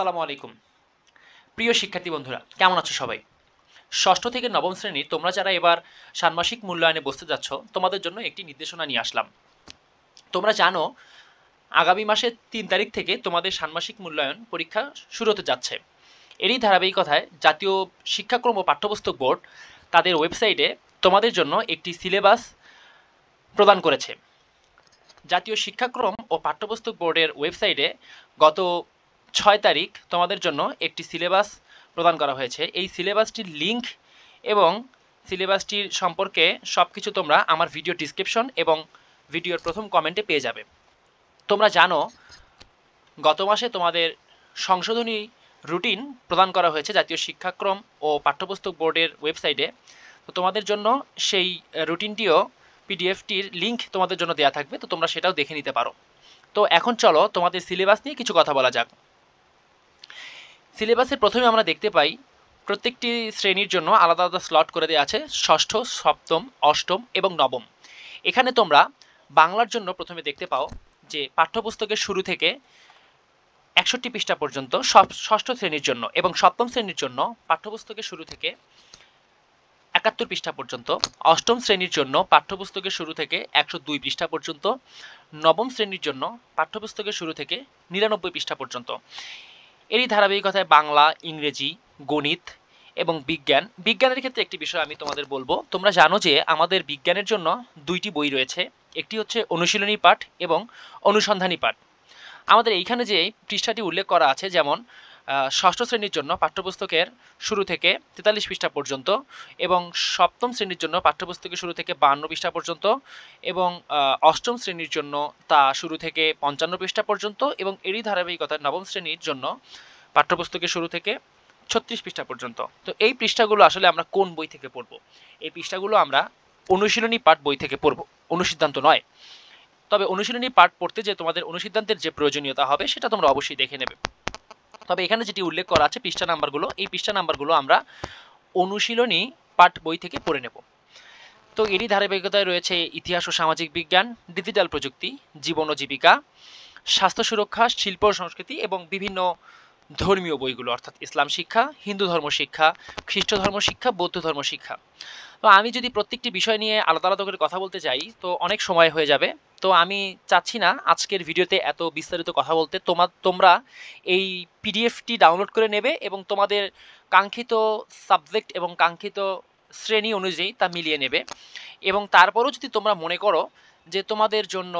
আসসালামু আলাইকুম। প্রিয় শিক্ষার্থী বন্ধুরা, কেমন আছো সবাই? ষষ্ঠ থেকে নবম শ্রেণীর তোমরা যারা এবার ষান্মাসিক মূল্যায়নে বসতে যাচ্ছ, তোমাদের জন্য একটি নির্দেশনা নিয়ে আসলাম। তোমরা জানো আগামী মাসের ৩ তারিখ থেকে তোমাদের ষান্মাসিক মূল্যায়ন পরীক্ষা শুরু হতে যাচ্ছে। এরই ধারাবাহিকতায় জাতীয় শিক্ষাক্রম ও পাঠ্যপুস্তক বোর্ড তাদের ওয়েবসাইটে তোমাদের জন্য একটি সিলেবাস প্রদান করেছে। জাতীয় শিক্ষাক্রম ও পাঠ্যপুস্তক বোর্ডের ওয়েবসাইটে গত ৬ তারিখ তোমাদের জন্য একটি সিলেবাস প্রদান করা হয়েছে। এই সিলেবাসটির লিঙ্ক এবং সিলেবাসটির সম্পর্কে সব কিছু তোমরা আমার ভিডিও ডিসক্রিপশন এবং ভিডিওর প্রথম কমেন্টে পেয়ে যাবে। তোমরা জানো গত মাসে তোমাদের সংশোধনী রুটিন প্রদান করা হয়েছে জাতীয় শিক্ষাক্রম ও পাঠ্যপুস্তক বোর্ডের ওয়েবসাইটে। তো তোমাদের জন্য সেই রুটিনটিও পিডিএফটির লিঙ্ক তোমাদের জন্য দেওয়া থাকবে, তো তোমরা সেটাও দেখে নিতে পারো। তো এখন চলো তোমাদের সিলেবাস নিয়ে কিছু কথা বলা যাক। সিলেবাসের প্রথমে আমরা দেখতে পাই প্রত্যেকটি শ্রেণীর জন্য আলাদা আলাদা স্লট করে দেওয়া আছে, ষষ্ঠ, সপ্তম, অষ্টম এবং নবম। এখানে তোমরা বাংলার জন্য প্রথমে দেখতে পাও যে পাঠ্যপুস্তকের শুরু থেকে ৬১ পৃষ্ঠা পর্যন্ত ষষ্ঠ শ্রেণীর জন্য, এবং সপ্তম শ্রেণীর জন্য পাঠ্যপুস্তকের শুরু থেকে ৭১ পৃষ্ঠা পর্যন্ত, অষ্টম শ্রেণীর জন্য পাঠ্যপুস্তকের শুরু থেকে ১০২ পৃষ্ঠা পর্যন্ত, নবম শ্রেণীর জন্য পাঠ্যপুস্তকের শুরু থেকে ৯৯ পৃষ্ঠা পর্যন্ত। এরই ধারাবাহিকতায় বাংলা, ইংরেজি, গণিত এবং বিজ্ঞানের ক্ষেত্রে একটি বিষয় আমি তোমাদের বলবো। তোমরা জানো যে আমাদের বিজ্ঞানের জন্য দুইটি বই রয়েছে, একটি হচ্ছে অনুশীলনী পাঠ এবং অনুসন্ধানী পাঠ। আমাদের এইখানে যে পৃষ্ঠাটি উল্লেখ করা আছে, যেমন ষষ্ঠ শ্রেণীর জন্য পাঠ্যপুস্তকের শুরু থেকে ৪৩ পৃষ্ঠা পর্যন্ত, এবং সপ্তম শ্রেণীর জন্য পাঠ্যপুস্তকের শুরু থেকে ৫২ পৃষ্ঠা পর্যন্ত, এবং অষ্টম শ্রেণীর জন্য তা শুরু থেকে ৫৫ পৃষ্ঠা পর্যন্ত, এবং এরই ধারাবাহিকতায় নবম শ্রেণীর জন্য পাঠ্যপুস্তকের শুরু থেকে ৩৬ পৃষ্ঠা পর্যন্ত। তো এই পৃষ্ঠাগুলো আসলে আমরা কোন বই থেকে পড়ব? এই পৃষ্ঠাগুলো আমরা অনুশীলনী পাঠ বই থেকে পড়ব, অনুসিদ্ধান্ত নয়। তবে অনুশীলনী পাঠ পড়তে যে তোমাদের অনুসিদ্ধান্তের যে প্রয়োজনীয়তা হবে সেটা তোমরা অবশ্যই দেখে নেবে। তবে এখানে যেটি উল্লেখ করা আছে পৃষ্ঠা নাম্বারগুলো, এই পৃষ্ঠা নাম্বারগুলো আমরা অনুশীলনী পাঠ বই থেকে পড়ে নেব। তো এরই ধারাবাহিকতায় রয়েছে ইতিহাস ও সামাজিক বিজ্ঞান, ডিজিটাল প্রযুক্তি, জীবন ও জীবিকা, স্বাস্থ্য সুরক্ষা, শিল্প ও সংস্কৃতি এবং বিভিন্ন ধর্মীয় বইগুলো, অর্থাৎ ইসলাম শিক্ষা, হিন্দু ধর্ম শিক্ষা, খ্রিস্ট ধর্ম শিক্ষা, বৌদ্ধ ধর্ম শিক্ষা। তো আমি যদি প্রত্যেকটি বিষয় নিয়ে আলাদা আলাদা করে কথা বলতে যাই তো অনেক সময় হয়ে যাবে। তো আমি চাচ্ছি না আজকের ভিডিওতে এত বিস্তারিত কথা বলতে। তোমরা এই পিডিএফটি ডাউনলোড করে নেবে এবং তোমাদের কাঙ্ক্ষিত সাবজেক্ট এবং কাঙ্ক্ষিত শ্রেণী অনুযায়ী তা মিলিয়ে নেবে। এবং তারপরও যদি তোমরা মনে করো যে তোমাদের জন্য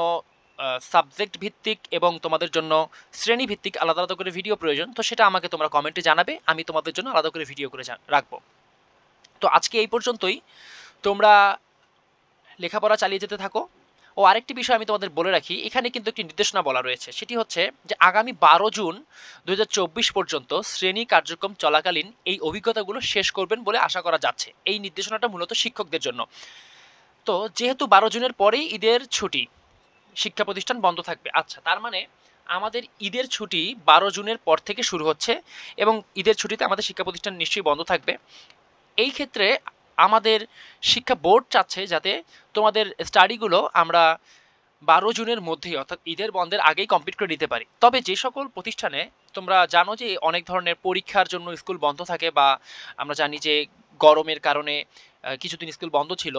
সাবজেক্ট ভিত্তিক এবং তোমাদের জন্য শ্রেণী ভিত্তিক আলাদা আলাদা করে ভিডিও প্রয়োজন, তো সেটা আমাকে তোমরা কমেন্টে জানাবে, আমি তোমাদের জন্য আলাদা করে ভিডিও করে রাখবো। তো আজকে এই পর্যন্তই, তোমরা লেখাপড়া চালিয়ে যেতে থাকো। ও আরেকটি বিষয় আমি তোমাদের বলে রাখি, এখানে কিন্তু একটি নির্দেশনা বলা রয়েছে, সেটি হচ্ছে যে আগামী ১২ জুন ২০২৪ পর্যন্ত শ্রেণী কার্যক্রম চলাকালীন এই অভিজ্ঞতাগুলো শেষ করবেন বলে আশা করা যাচ্ছে। এই নির্দেশনাটা মূলত শিক্ষকদের জন্য। তো যেহেতু ১২ জুনের পরেই ঈদের ছুটি, শিক্ষা প্রতিষ্ঠান বন্ধ থাকবে। আচ্ছা, তার মানে আমাদের ঈদের ছুটি ১২ জুনের পর থেকে শুরু হচ্ছে এবং ঈদের ছুটিতে আমাদের শিক্ষা প্রতিষ্ঠান নিশ্চয়ই বন্ধ থাকবে। এই ক্ষেত্রে আমাদের শিক্ষা বোর্ড চাচ্ছে যাতে তোমাদের স্টাডিগুলো আমরা ১২ জুনের মধ্যেই, অর্থাৎ ঈদের বন্ধের আগেই কমপ্লিট করে নিতে পারি। তবে যে সকল প্রতিষ্ঠানে তোমরা জানো যে অনেক ধরনের পরীক্ষার জন্য স্কুল বন্ধ থাকে, বা আমরা জানি যে গরমের কারণে কিছুদিন স্কুল বন্ধ ছিল,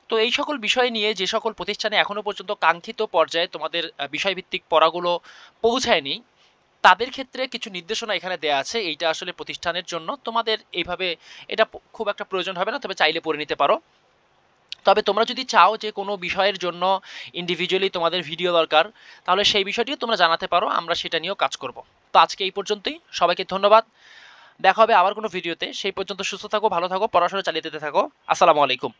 তো এই সকল বিষয় নিয়ে যে সকল প্রতিষ্ঠানে এখনও পর্যন্ত কাঙ্ক্ষিত পর্যায়ে তোমাদের বিষয়ভিত্তিক পড়াগুলো পৌঁছায়নি, তাদের ক্ষেত্রে কিছু নির্দেশনা এখানে দেয়া আছে। এইটা আসলে প্রতিষ্ঠানের জন্য, তোমাদের এইভাবে এটা খুব একটা প্রয়োজন হবে না, তবে চাইলে পড়ে নিতে পারো। তবে তোমরা যদি চাও যে কোনো বিষয়ের জন্য ইন্ডিভিজুয়ালি তোমাদের ভিডিও দরকার, তাহলে সেই বিষয়টিও তোমরা জানাতে পারো, আমরা সেটা নিয়েও কাজ করব। তো আজকে এই পর্যন্তই, সবাইকে ধন্যবাদ। দেখা হবে আবার কোনো ভিডিওতে। সেই পর্যন্ত সুস্থ থাকো, ভালো থাকো, পড়াশোনা চালিয়ে যেতে থাকো। আসসালামু আলাইকুম।